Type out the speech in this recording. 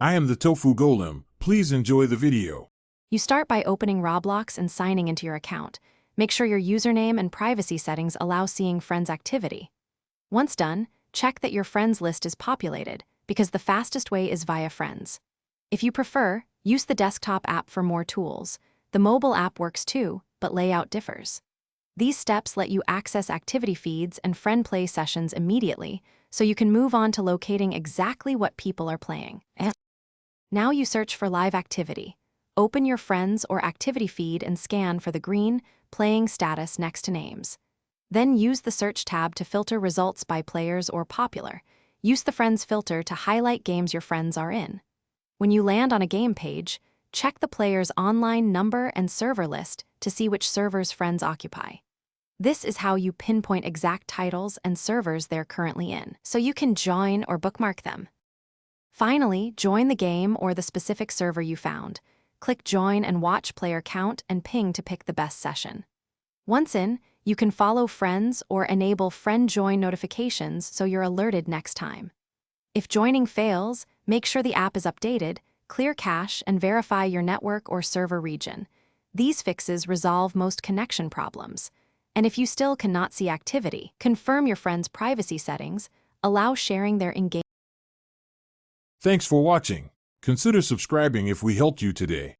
I am the Tofu Golem. Please enjoy the video. You start by opening Roblox and signing into your account. Make sure your username and privacy settings allow seeing friends' activity. Once done, check that your friends list is populated, because the fastest way is via friends. If you prefer, use the desktop app for more tools. The mobile app works too, but layout differs. These steps let you access activity feeds and friend play sessions immediately, so you can move on to locating exactly what people are playing. Now you search for live activity. Open your friends or activity feed and scan for the green, playing status next to names. Then use the search tab to filter results by players or popular. Use the friends filter to highlight games your friends are in. When you land on a game page, check the player's online number and server list to see which servers friends occupy. This is how you pinpoint exact titles and servers they're currently in, so you can join or bookmark them. Finally, join the game or the specific server you found. Click Join and watch player count and ping to pick the best session. Once in, you can follow friends or enable friend join notifications so you're alerted next time. If joining fails, make sure the app is updated, clear cache, and verify your network or server region. These fixes resolve most connection problems. And if you still cannot see activity, confirm your friends' privacy settings, allow sharing their engagement. Thanks for watching. Consider subscribing if we helped you today.